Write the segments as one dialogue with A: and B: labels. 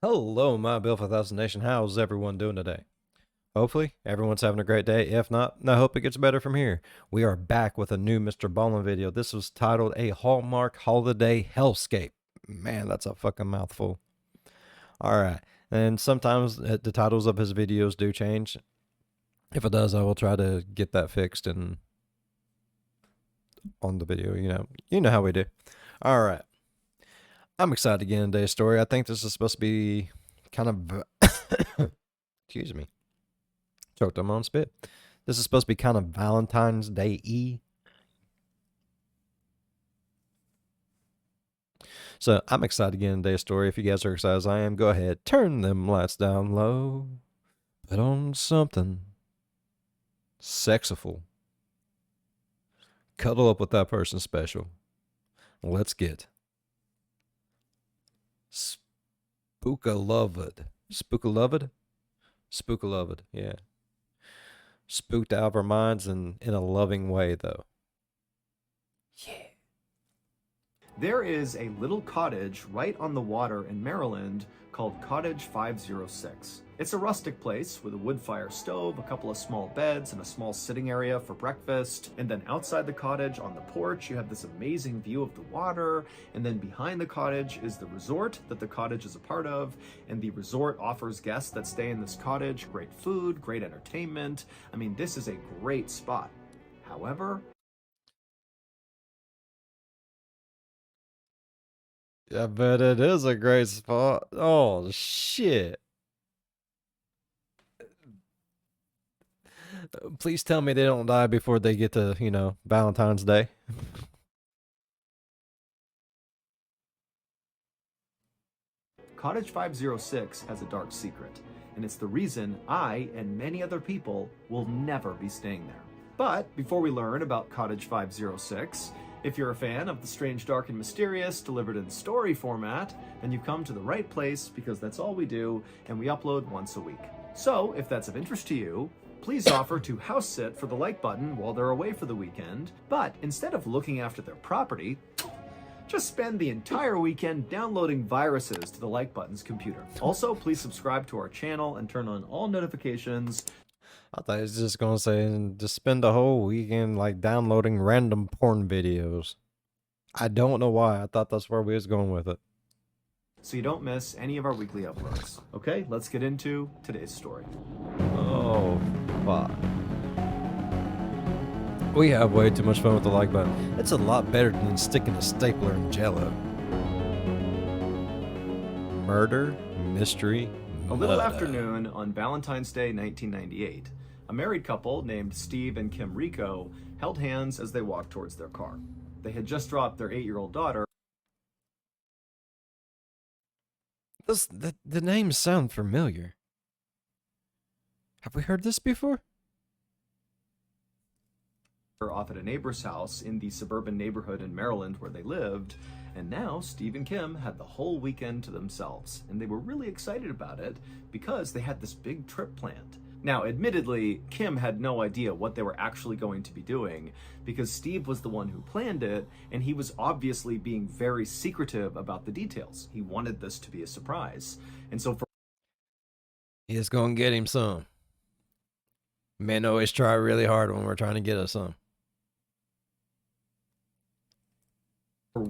A: Hello, my Bill 5000 Nation. How's everyone doing today? Hopefully, everyone's having a great day. If not, I hope it gets better from here. We are back with a new MrBallen video. This was titled A Hallmark Holiday Hellscape. Man, that's a fucking mouthful. Alright, and sometimes the titles of his videos do change. If it does, I will try to get that fixed and on the video, you know how we do. Alright. I'm excited to get into today's story. I think this is supposed to be kind of excuse me. Choked on my own spit. This is supposed to be kind of Valentine's Day-y. So I'm excited to get into today's story. If you guys are excited as I am, go ahead. Turn them lights down low. Put on something sexiful. Cuddle up with that person special. Let's get Spookaloved. Spookaloved? Spookaloved, yeah. Spooked out of our minds and in a loving way, though. Yeah.
B: There is a little cottage right on the water in Maryland called Cottage 506. It's a rustic place with a wood fire stove, a couple of small beds, and a small sitting area for breakfast. And then outside the cottage on the porch, you have this amazing view of the water. And then behind the cottage is the resort that the cottage is a part of. And the resort offers guests that stay in this cottage great food, great entertainment. I mean, this is a great spot. However,
A: I bet it is a great spot. Oh, shit. Please tell me they don't die before they get to, Valentine's Day.
B: Cottage 506 has a dark secret, and it's the reason I and many other people will never be staying there. But before we learn about Cottage 506, if you're a fan of the strange, dark, and mysterious delivered in story format, then you've come to the right place because that's all we do, and we upload once a week. So if that's of interest to you, please offer to house sit for the like button while they're away for the weekend, but instead of looking after their property, just spend the entire weekend downloading viruses to the like button's computer. Also, please subscribe to our channel and turn on all notifications.
A: I thought he was just gonna say and just spend the whole weekend like downloading random porn videos. I don't know why. I thought that's where we was going with it.
B: So you don't miss any of our weekly uploads. Okay, let's get into today's story.
A: Oh, fuck. We have way too much fun with the like button. It's a lot better than sticking a stapler in Jello. Murder, mystery,
B: A little
A: murder.
B: afternoon on Valentine's Day 1998, a married couple named Steve and Kim Rico held hands as they walked towards their car. They had just dropped their 8-year-old daughter
A: The names sound familiar. Have we heard this before?
B: off at a neighbor's house in the suburban neighborhood in Maryland where they lived, and now Steve and Kim had the whole weekend to themselves, and they were really excited about it because they had this big trip planned. Now, admittedly, Kim had no idea what they were actually going to be doing because Steve was the one who planned it, and he was obviously being very secretive about the details. He wanted this to be a surprise. And so for
A: He is gonna get him some. Men always try really hard when we're trying to get us some.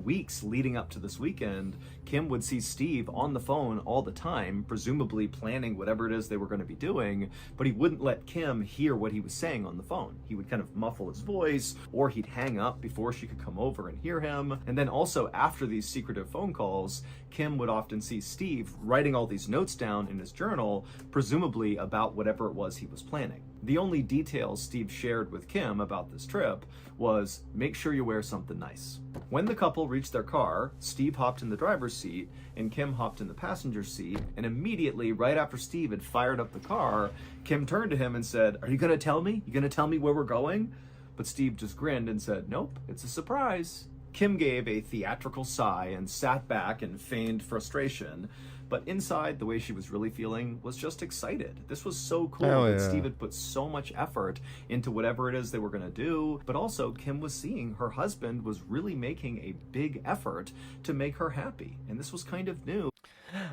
B: weeks leading up to this weekend, Kim would see Steve on the phone all the time, presumably planning whatever it is they were going to be doing, but he wouldn't let Kim hear what he was saying on the phone. He would kind of muffle his voice, or he'd hang up before she could come over and hear him. And then also after these secretive phone calls, Kim would often see Steve writing all these notes down in his journal, presumably about whatever it was he was planning. The only details Steve shared with Kim about this trip was, make sure you wear something nice. When the couple reached their car, Steve hopped in the driver's seat and Kim hopped in the passenger seat, and immediately, right after Steve had fired up the car, Kim turned to him and said, "Are you gonna tell me? You gonna tell me where we're going?" But Steve just grinned and said, "Nope, it's a surprise." Kim gave a theatrical sigh and sat back and feigned frustration, But inside, the way she was really feeling was just excited. This was so cool
A: Hell
B: that
A: yeah.
B: Steve had put so much effort into whatever it is they were going to do. But also, Kim was seeing her husband was really making a big effort to make her happy. And this was kind of new.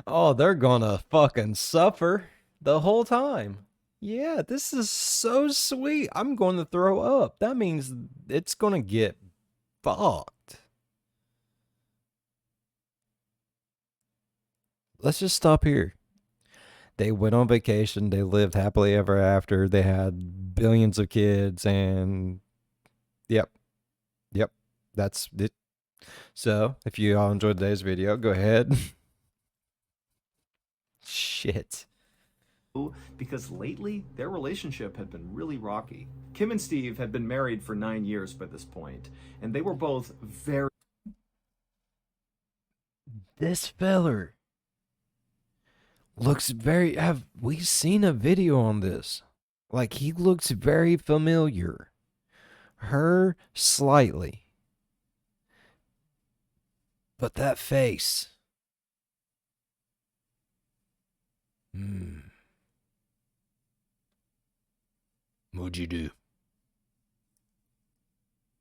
A: Oh, they're gonna fucking suffer the whole time. Yeah, this is so sweet. I'm going to throw up. That means it's gonna get fucked. Let's just stop here. They went on vacation. They lived happily ever after. They had billions of kids, and yep, that's it. So, if you all enjoyed today's video, go ahead. Shit.
B: Because lately, their relationship had been really rocky. Kim and Steve had been married for 9 years by this point, and they were both very...
A: This feller looks very... Have we seen a video on this? Like, he looks very familiar. Her, slightly. But that face... What'd you do?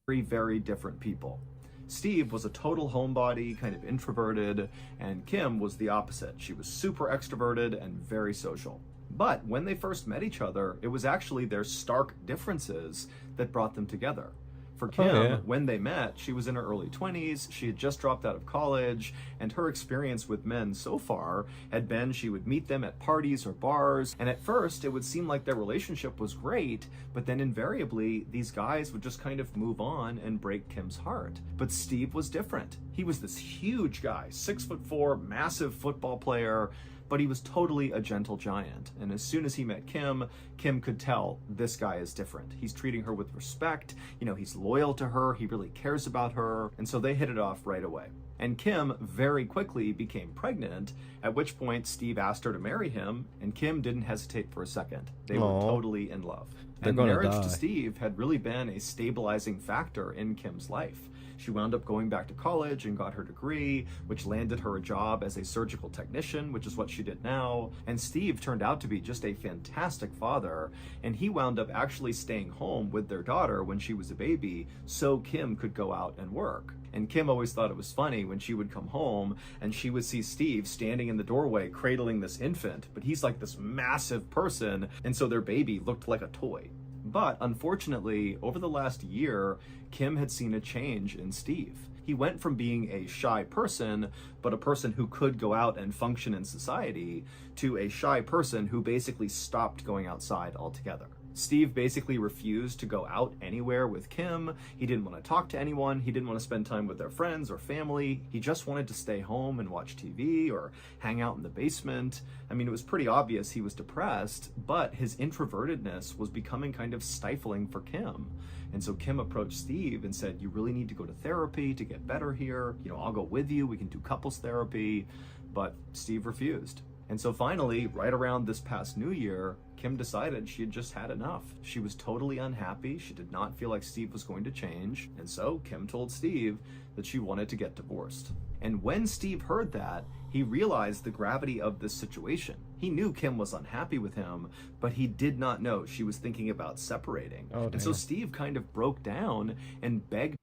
B: very different people. Steve was a total homebody, kind of introverted, and Kim was the opposite. She was super extroverted and very social. But when they first met each other, it was actually their stark differences that brought them together. For Kim, when they met, she was in her early 20s, she had just dropped out of college, and her experience with men so far had been she would meet them at parties or bars, and at first it would seem like their relationship was great, but then invariably these guys would just kind of move on and break Kim's heart. But Steve was different. He was this huge guy, 6'4", massive football player, but he was totally a gentle giant. And as soon as he met Kim, Kim could tell this guy is different. He's treating her with respect, you know, he's loyal to her, he really cares about her, and so they hit it off right away. And Kim very quickly became pregnant, at which point Steve asked her to marry him, and Kim didn't hesitate for a second. They were totally in love. And marriage to Steve had really been a stabilizing factor in Kim's life. She wound up going back to college and got her degree, which landed her a job as a surgical technician, which is what she did now. And Steve turned out to be just a fantastic father, and he wound up actually staying home with their daughter when she was a baby so Kim could go out and work. And Kim always thought it was funny when she would come home and she would see Steve standing in the doorway cradling this infant, but he's like this massive person, and so their baby looked like a toy. But unfortunately, over the last year, Kim had seen a change in Steve. He went from being a shy person, but a person who could go out and function in society, to a shy person who basically stopped going outside altogether. Steve basically refused to go out anywhere with Kim. He didn't want to talk to anyone. He didn't want to spend time with their friends or family. He just wanted to stay home and watch TV or hang out in the basement. I mean, it was pretty obvious he was depressed, but his introvertedness was becoming kind of stifling for Kim. And so Kim approached Steve and said, you really need to go to therapy to get better here. You know, I'll go with you. We can do couples therapy. But Steve refused. And so finally, right around this past New Year, Kim decided she had just had enough. She was totally unhappy. She did not feel like Steve was going to change. And so Kim told Steve that she wanted to get divorced. And when Steve heard that, he realized the gravity of this situation. He knew Kim was unhappy with him, but he did not know she was thinking about separating. And so Steve kind of broke down and begged.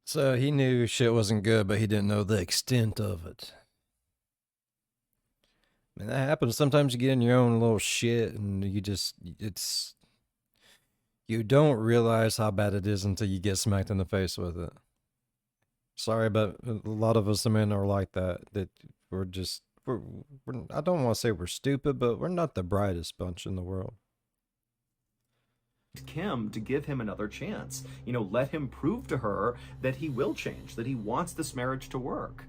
A: So he knew shit wasn't good, but he didn't know the extent of it. And that happens. Sometimes you get in your own little shit and you don't realize how bad it is until you get smacked in the face with it. Sorry, but a lot of us men are like that. That we're I don't want to say we're stupid, but we're not the brightest bunch in the world.
B: Kim to give him another chance. You know, let him prove to her that he will change, that he wants this marriage to work.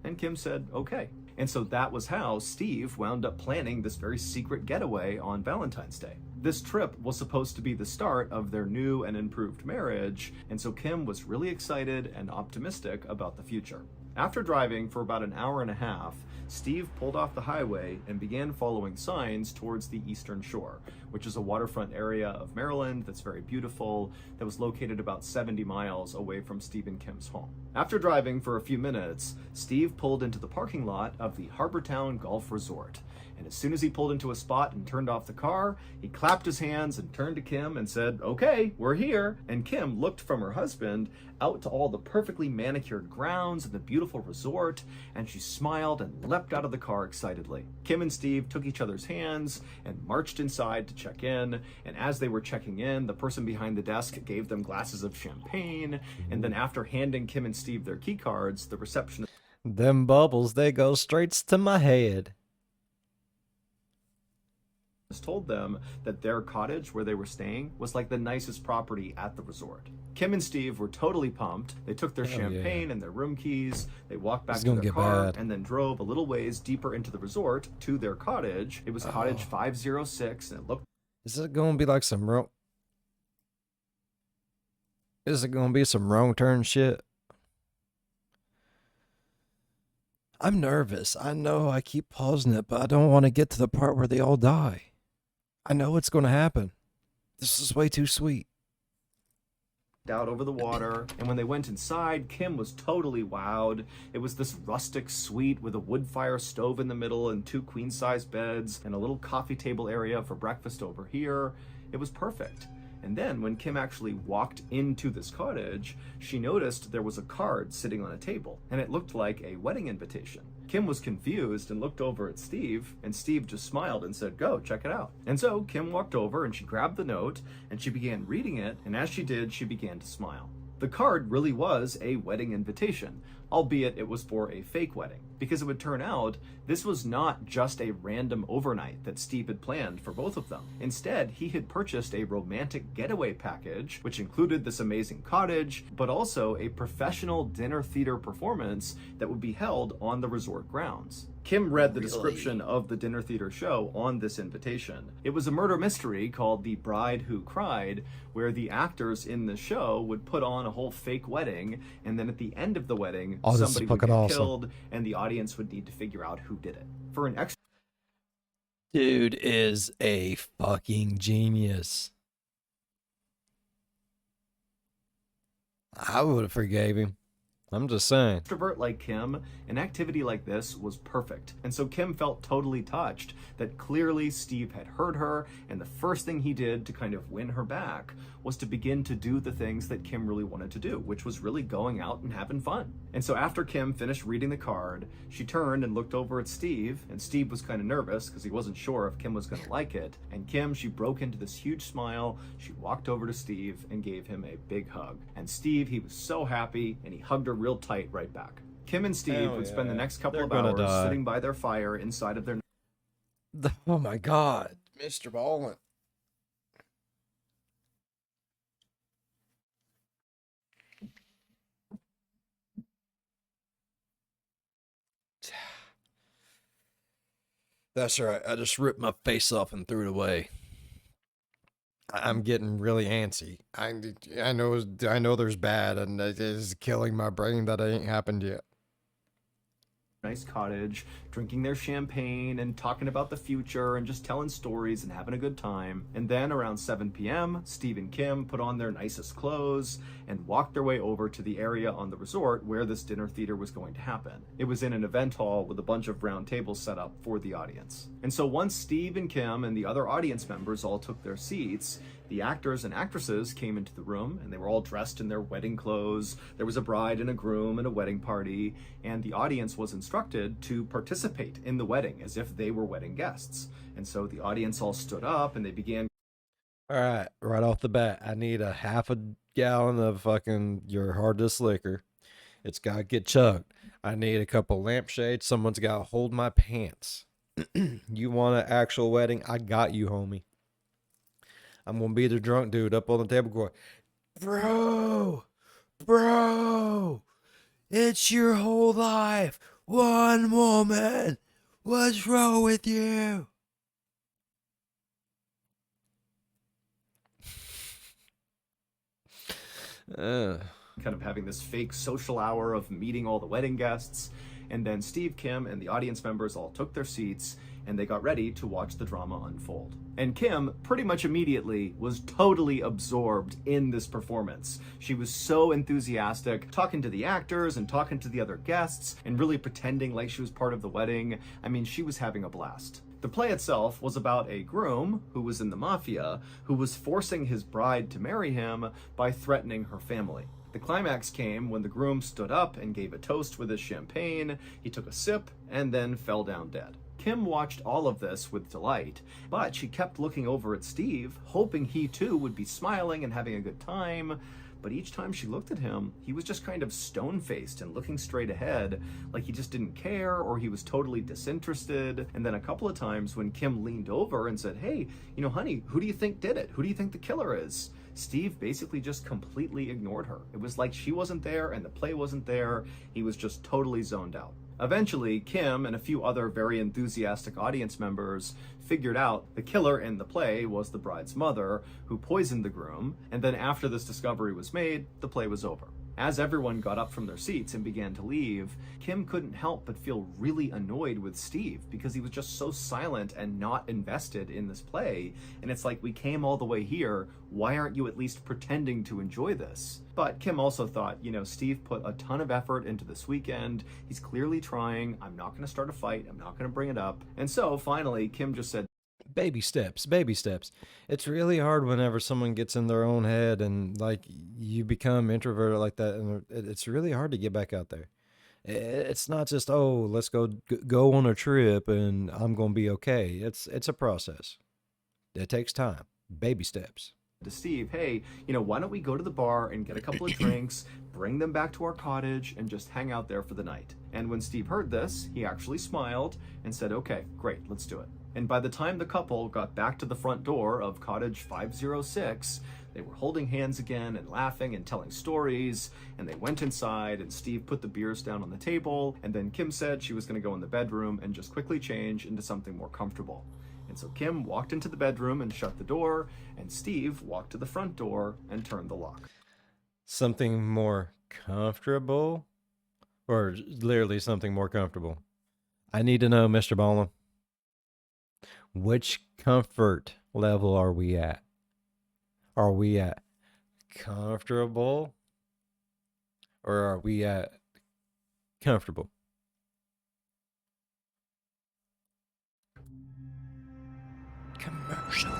B: And Kim said, okay. And so that was how Steve wound up planning this very secret getaway on Valentine's Day. This trip was supposed to be the start of their new and improved marriage, and so Kim was really excited and optimistic about the future. After driving for about an hour and a half, Steve pulled off the highway and began following signs towards the Eastern Shore, which is a waterfront area of Maryland that's very beautiful, that was located about 70 miles away from Steve and Kim's home. After driving for a few minutes, Steve pulled into the parking lot of the Harbortown Golf Resort. And as soon as he pulled into a spot and turned off the car, he clapped his hands and turned to Kim and said, "Okay, we're here." And Kim looked from her husband out to all the perfectly manicured grounds and the beautiful resort, and she smiled and leapt out of the car excitedly. Kim and Steve took each other's hands and marched inside to check in. And as they were checking in, the person behind the desk gave them glasses of champagne. And then after handing Kim and Steve their key cards, the receptionist
A: Them bubbles, they go straight to my head.
B: told them that their cottage where they were staying was like the nicest property at the resort. Kim and Steve were totally pumped. They took their champagne and their room keys. They walked back to their car and then drove a little ways deeper into the resort to their cottage. It was Cottage 506, and it looked...
A: Is it going to be like some wrong... Is it going to be some wrong turn shit? I'm nervous. I know I keep pausing it, but I don't want to get to the part where they all die. I know it's going to happen. This is way too sweet.
B: out over the water, and when they went inside, Kim was totally wowed. It was this rustic suite with a wood fire stove in the middle and 2 queen-size beds and a little coffee table area for breakfast over here. It was perfect. And then when Kim actually walked into this cottage, she noticed there was a card sitting on a table, and it looked like a wedding invitation. Kim was confused and looked over at Steve, and Steve just smiled and said, "Go, check it out." And so Kim walked over and she grabbed the note and she began reading it, and as she did, she began to smile. The card really was a wedding invitation, albeit it was for a fake wedding, because it would turn out this was not just a random overnight that Steve had planned for both of them. Instead, he had purchased a romantic getaway package, which included this amazing cottage, but also a professional dinner theater performance that would be held on the resort grounds. Kim read the description of the dinner theater show on this invitation. It was a murder mystery called The Bride Who Cried, where the actors in the show would put on a whole fake wedding, and then at the end of the wedding, somebody would get killed, and the audience would need to figure out who did it. For an extra...
A: Dude is a fucking genius. I would have forgave him. I'm just saying.
B: Extrovert like Kim, an activity like this was perfect. And so Kim felt totally touched that clearly Steve had heard her, and the first thing he did to kind of win her back was to begin to do the things that Kim really wanted to do, which was really going out and having fun. And so after Kim finished reading the card, she turned and looked over at Steve, and Steve was kind of nervous because he wasn't sure if Kim was going to like it. And Kim, she broke into this huge smile. She walked over to Steve and gave him a big hug. And Steve, he was so happy, and he hugged her real tight right back. Kim and Steve would spend the next couple of hours sitting by their fire inside of their...
A: Oh my God, MrBallen. That's right. I just ripped my face off and threw it away. I'm getting really antsy. I know there's bad, and it is killing my brain that it ain't happened yet.
B: Nice cottage, drinking their champagne and talking about the future and just telling stories and having a good time. And then around 7 p.m., Steve and Kim put on their nicest clothes and walked their way over to the area on the resort where this dinner theater was going to happen. It was in an event hall with a bunch of round tables set up for the audience. And so once Steve and Kim and the other audience members all took their seats, the actors and actresses came into the room, and they were all dressed in their wedding clothes. There was a bride and a groom and a wedding party, and the audience was instructed to participate in the wedding as if they were wedding guests. And so the audience all stood up and they began...
A: All right off the bat, I need a half a gallon of fucking your hardest liquor. It's got to get chugged. I need a couple lampshades. Someone's got to hold my pants. You want an actual wedding? I got you, homie. I'm going to be the drunk dude up on the table going, Bro, it's your whole life. One woman. What's wrong with you?
B: kind of having this fake social hour of meeting all the wedding guests. And then Steve, Kim, and the audience members all took their seats and they got ready to watch the drama unfold. And Kim, pretty much immediately, was totally absorbed in this performance. She was so enthusiastic, talking to the actors and talking to the other guests and really pretending like she was part of the wedding. I mean, she was having a blast. The play itself was about a groom who was in the mafia who was forcing his bride to marry him by threatening her family. The climax came when the groom stood up and gave a toast with his champagne. He took a sip and then fell down dead. Kim watched all of this with delight, but she kept looking over at Steve, hoping he too would be smiling and having a good time. But each time she looked at him, he was just kind of stone-faced and looking straight ahead, like he just didn't care or he was totally disinterested. And then a couple of times when Kim leaned over and said, "Hey, honey, who do you think did it? Who do you think the killer is?" Steve basically just completely ignored her. It was like she wasn't there and the play wasn't there. He was just totally zoned out. Eventually, Kim and a few other very enthusiastic audience members figured out the killer in the play was the bride's mother, who poisoned the groom, and then after this discovery was made, the play was over. As everyone got up from their seats and began to leave, Kim couldn't help but feel really annoyed with Steve because he was just so silent and not invested in this play. And it's like, we came all the way here, why aren't you at least pretending to enjoy this? But Kim also thought, Steve put a ton of effort into this weekend. He's clearly trying. I'm not going to start a fight. I'm not going to bring it up. And so finally, Kim just said,
A: baby steps, baby steps. It's really hard whenever someone gets in their own head and like you become introverted like that, and it's really hard to get back out there. It's not just, oh, let's go on a trip and I'm gonna be okay. It's a process. It takes time. Baby steps.
B: To Steve, "Hey, why don't we go to the bar and get a couple of drinks, bring them back to our cottage and just hang out there for the night?" And when Steve heard this, he actually smiled and said, "Okay, great, let's do it." And by the time the couple got back to the front door of Cottage 506, they were holding hands again and laughing and telling stories, and they went inside and Steve put the beers down on the table, and then Kim said she was going to go in the bedroom and just quickly change into something more comfortable. And so Kim walked into the bedroom and shut the door, and Steve walked to the front door and turned the lock.
A: Something more comfortable? Or literally something more comfortable? I need to know, MrBallen. Which comfort level are we at? Are we at comfortable? Or are we at comfortable? Commercial.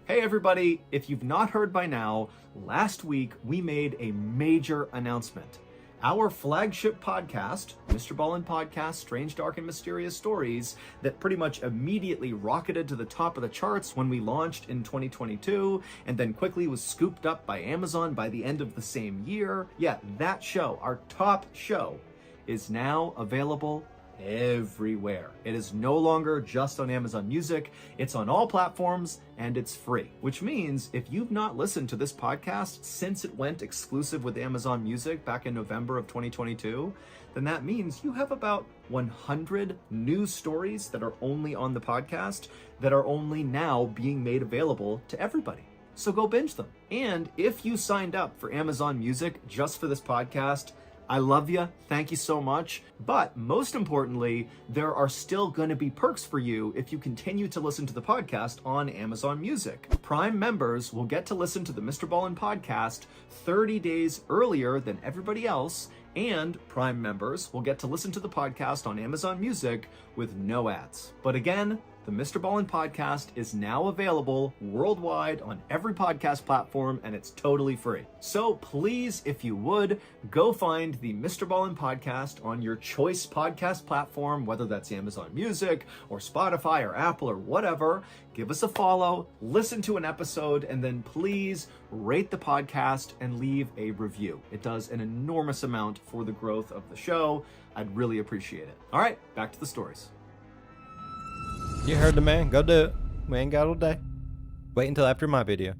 B: Hey everybody, if you've not heard by now, last week we made a major announcement. Our flagship podcast, MrBallen Podcast, Strange, Dark, and Mysterious Stories, that pretty much immediately rocketed to the top of the charts when we launched in 2022, and then quickly was scooped up by Amazon by the end of the same year. Yeah, that show, our top show, is now available everywhere. It is no longer just on Amazon Music, it's on all platforms, and it's free. Which means if you've not listened to this podcast since it went exclusive with Amazon Music back in November of 2022, then that means you have about 100 news stories that are only on the podcast that are only now being made available to everybody. So go binge them. And if you signed up for Amazon Music just for this podcast, I love you. Thank you so much. But most importantly, there are still going to be perks for you if you continue to listen to the podcast on Amazon Music. Prime members will get to listen to the MrBallen podcast 30 days earlier than everybody else, and Prime members will get to listen to the podcast on Amazon Music with no ads. But again, the MrBallen podcast is now available worldwide on every podcast platform, and it's totally free. So please, if you would, go find the MrBallen podcast on your choice podcast platform, whether that's Amazon Music or Spotify or Apple or whatever. Give us a follow, listen to an episode, and then please rate the podcast and leave a review. It does an enormous amount for the growth of the show. I'd really appreciate it. All right, back to the stories.
A: You heard the man. Go do it. We ain't got all day. Wait until after my video.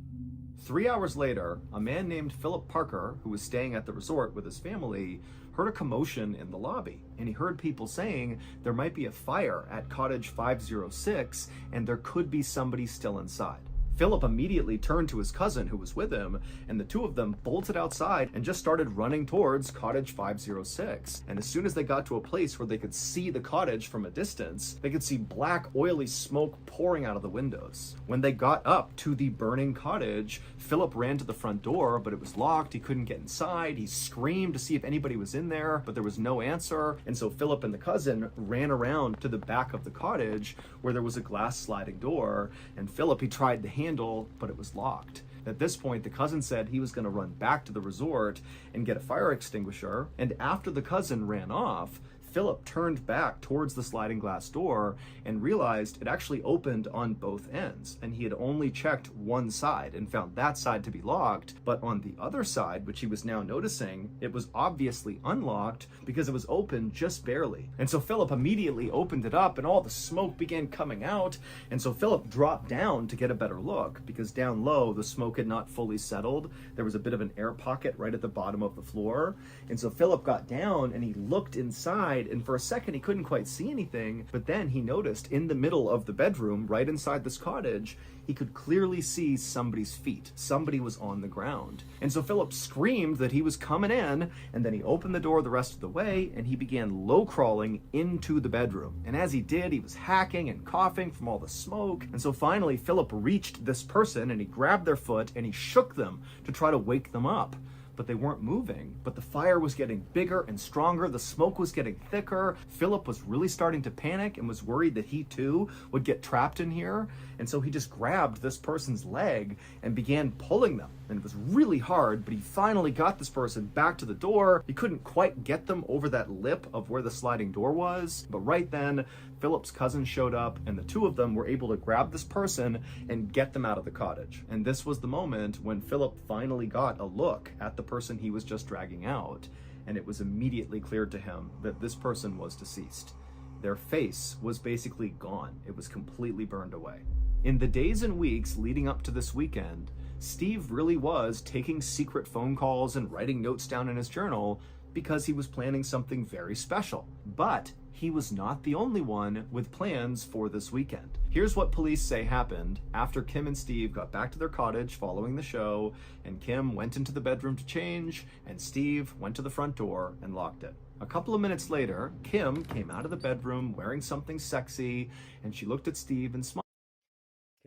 B: 3 hours later, a man named Philip Parker, who was staying at the resort with his family, heard a commotion in the lobby, and he heard people saying there might be a fire at Cottage 506 and there could be somebody still inside. Philip immediately turned to his cousin who was with him, and the two of them bolted outside and just started running towards Cottage 506. And as soon as they got to a place where they could see the cottage from a distance, they could see black, oily smoke pouring out of the windows. When they got up to the burning cottage, Philip ran to the front door, but it was locked. He couldn't get inside. He screamed to see if anybody was in there, but there was no answer. And so Philip and the cousin ran around to the back of the cottage where there was a glass sliding door. And Philip, he tried the handle, but it was locked. At this point, the cousin said he was going to run back to the resort and get a fire extinguisher. And after the cousin ran off, Philip turned back towards the sliding glass door and realized it actually opened on both ends, and he had only checked one side and found that side to be locked, but on the other side, which he was now noticing, it was obviously unlocked because it was open just barely. And so Philip immediately opened it up and all the smoke began coming out, and so Philip dropped down to get a better look because down low the smoke had not fully settled. There was a bit of an air pocket right at the bottom of the floor, and so Philip got down and he looked inside, and for a second he couldn't quite see anything, but then he noticed in the middle of the bedroom, right inside this cottage, he could clearly see somebody's feet. Somebody was on the ground. And so Philip screamed that he was coming in, and then he opened the door the rest of the way, and he began low crawling into the bedroom. And as he did, he was hacking and coughing from all the smoke. And so finally, Philip reached this person, and he grabbed their foot, and he shook them to try to wake them up. But they weren't moving. But the fire was getting bigger and stronger. The smoke was getting thicker. Philip was really starting to panic and was worried that he too would get trapped in here. And so he just grabbed this person's leg and began pulling them. And it was really hard, but he finally got this person back to the door. He couldn't quite get them over that lip of where the sliding door was. But right then, Philip's cousin showed up, and the two of them were able to grab this person and get them out of the cottage. And this was the moment when Philip finally got a look at the person he was just dragging out, and it was immediately clear to him that this person was deceased. Their face was basically gone. It was completely burned away. In the days and weeks leading up to this weekend, Steve really was taking secret phone calls and writing notes down in his journal because he was planning something very special. But he was not the only one with plans for this weekend. Here's what police say happened after Kim and Steve got back to their cottage following the show, and Kim went into the bedroom to change, and Steve went to the front door and locked it. A couple of minutes later, Kim came out of the bedroom wearing something sexy, and she looked at Steve and smiled.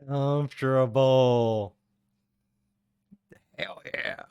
A: Comfortable. Hell yeah.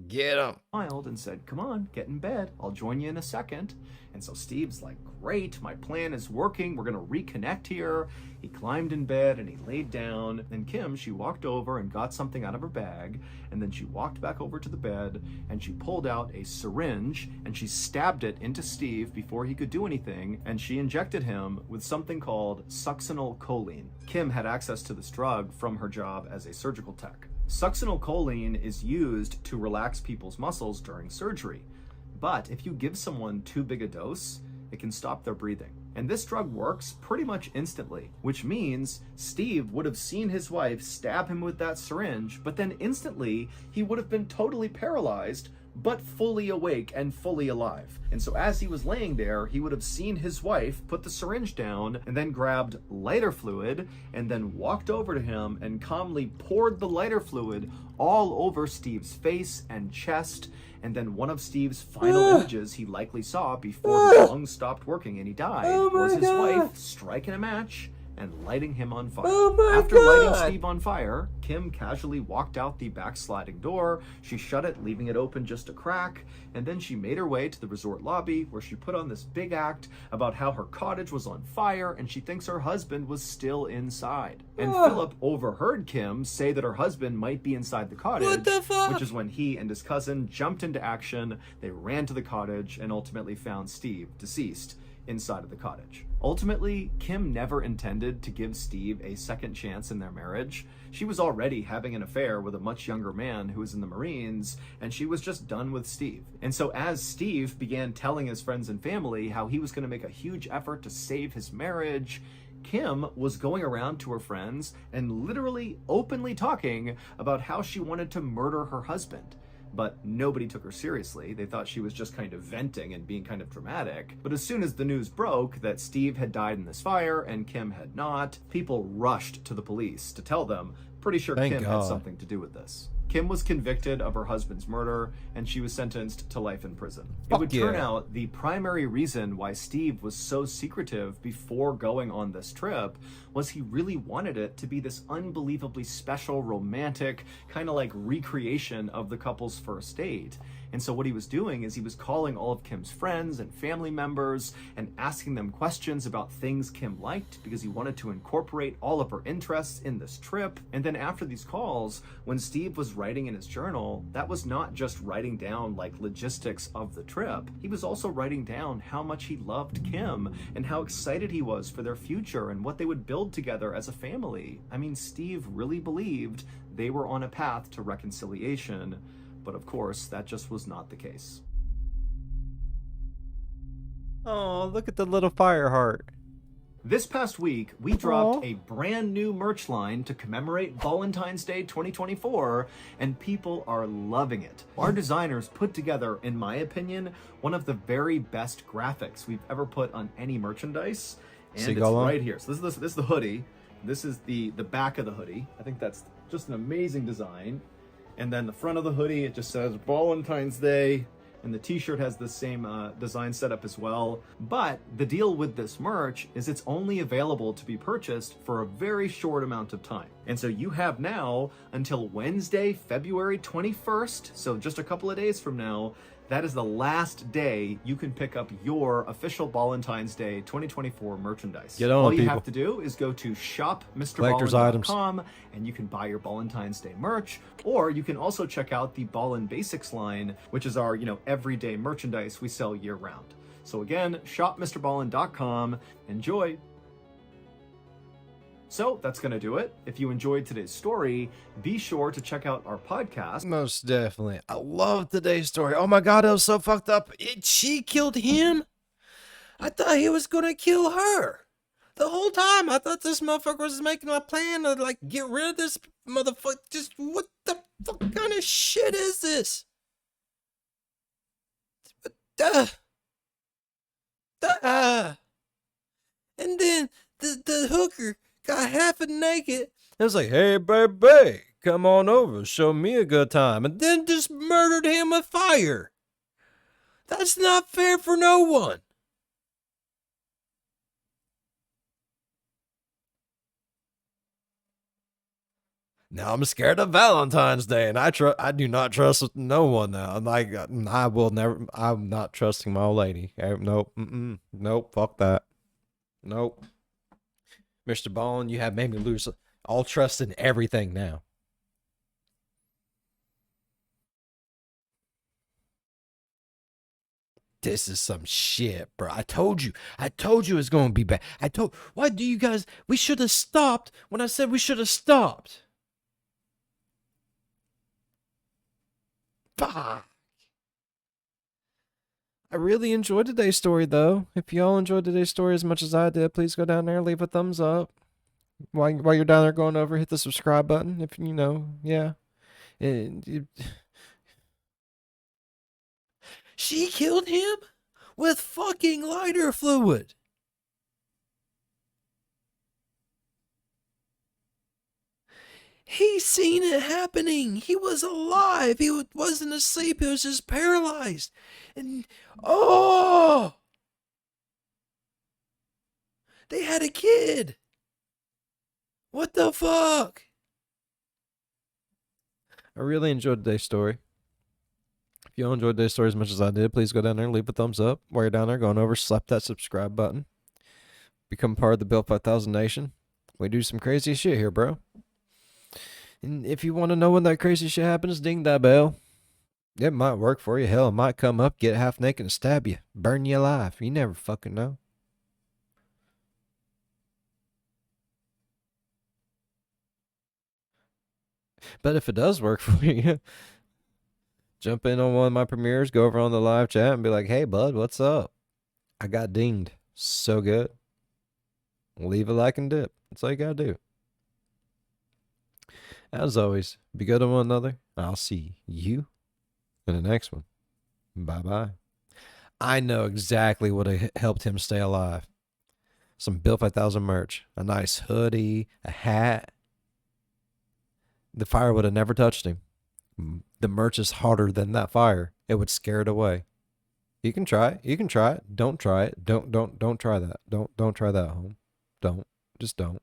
A: Get him.
B: Smiled and said, "Come on, get in bed. I'll join you in a second." And so Steve's like, "Great, my plan is working. We're going to reconnect here." He climbed in bed and he laid down. And Kim, she walked over and got something out of her bag. And then she walked back over to the bed and she pulled out a syringe and she stabbed it into Steve before he could do anything. And she injected him with something called succinylcholine. Kim had access to this drug from her job as a surgical tech. Succinylcholine is used to relax people's muscles during surgery. But if you give someone too big a dose, it can stop their breathing. And this drug works pretty much instantly, which means Steve would have seen his wife stab him with that syringe, but then instantly he would have been totally paralyzed, but fully awake and fully alive. And so as he was laying there, he would have seen his wife put the syringe down and then grabbed lighter fluid and then walked over to him and calmly poured the lighter fluid all over Steve's face and chest. And then one of Steve's final images he likely saw before his lungs stopped working and he died was his wife striking a match and lighting him on fire. After lighting Steve on fire, Kim casually walked out the backsliding door. She shut it, leaving it open just a crack, and then she made her way to the resort lobby where she put on this big act about how her cottage was on fire and she thinks her husband was still inside. And Philip overheard Kim say that her husband might be inside the cottage, which is when he and his cousin jumped into action. They ran to the cottage and ultimately found Steve deceased inside of the cottage. Ultimately, Kim never intended to give Steve a second chance in their marriage. She was already having an affair with a much younger man who was in the Marines, and she was just done with Steve. And so as Steve began telling his friends and family how he was going to make a huge effort to save his marriage, Kim was going around to her friends and literally openly talking about how she wanted to murder her husband. But nobody took her seriously. They thought she was just kind of venting and being kind of dramatic. But as soon as the news broke that Steve had died in this fire and Kim had not, people rushed to the police to tell them, Pretty sure
A: Thank
B: Kim had
A: God.
B: something to do with this. Kim was convicted of her husband's murder, and she was sentenced to life in prison. It would turn out the primary reason why Steve was so secretive before going on this trip was he really wanted it to be this unbelievably special, romantic, kind of like recreation of the couple's first date. And so what he was doing is he was calling all of Kim's friends and family members and asking them questions about things Kim liked because he wanted to incorporate all of her interests in this trip. And then after these calls, when Steve was writing in his journal, that was not just writing down like logistics of the trip. He was also writing down how much he loved Kim and how excited he was for their future and what they would build together as a family. I mean, Steve really believed they were on a path to reconciliation. But of course, that just was not the case.
A: Oh, look at the little fire heart.
B: This past week, we dropped a brand new merch line to commemorate Valentine's Day 2024, and people are loving it. Our designers put together, in my opinion, one of the very best graphics we've ever put on any merchandise. And it's right here. So this is the hoodie. This is the back of the hoodie. I think that's just an amazing design. And then the front of the hoodie, it just says Valentine's Day. And the t-shirt has the same design setup as well. But the deal with this merch is it's only available to be purchased for a very short amount of time. And so you have now until Wednesday, February 21st, so just a couple of days from now, that is the last day you can pick up your official Valentine's Day 2024 merchandise.
A: Get on,
B: all you
A: people.
B: have to do is go to shopmrballen.com and you can buy your Valentine's Day merch, or you can also check out the Ballen Basics line, which is our, everyday merchandise we sell year round. So again, shopmrballen.com. Enjoy. So that's going to do it. If you enjoyed today's story, be sure to check out our podcast.
A: Most definitely. I love today's story. Oh my God, it was so fucked up. She killed him? I thought he was going to kill her. The whole time, I thought this motherfucker was making a plan to, like, get rid of this motherfucker. Just, what the fuck kind of shit is this? And then the hooker got half naked. It was like, hey, baby, come on over, show me a good time. And then just murdered him with fire. That's not fair for no one. Now I'm scared of Valentine's Day, and I do not trust no one now. I'm not trusting my old lady. Nope, nope, fuck that. Nope. MrBallen, you have made me lose all trust in everything now. This is some shit, bro. I told you it's going to be bad. Why do you guys, we should have stopped when I said we should have stopped. Fuck. I really enjoyed today's story, though. If y'all enjoyed today's story as much as I did, please go down there and leave a thumbs up. While you're down there going over, hit the subscribe button. If you know, yeah. She killed him with fucking lighter fluid. He seen it happening. He was alive. He wasn't asleep. He was just paralyzed. And, oh! They had a kid. What the fuck? I really enjoyed today's story. If y'all enjoyed today's story as much as I did, please go down there and leave a thumbs up. While you're down there, going over, slap that subscribe button. Become part of the Built 5000 Nation. We do some crazy shit here, bro. And if you want to know when that crazy shit happens, ding that bell. It might work for you. Hell, it might come up, get half naked, and stab you. Burn you alive. You never fucking know. But if it does work for you, jump in on one of my premieres, go over on the live chat and be like, hey, bud, what's up? I got dinged. So good. Leave a like and dip. That's all you gotta do. As always, be good to one another. I'll see you in the next one. Bye-bye. I know exactly what helped him stay alive. Some Built 5000 merch. A nice hoodie, a hat. The fire would have never touched him. The merch is hotter than that fire. It would scare it away. You can try it. You can try it. Don't try it. Don't try that. Don't try that, home. Don't. Just don't.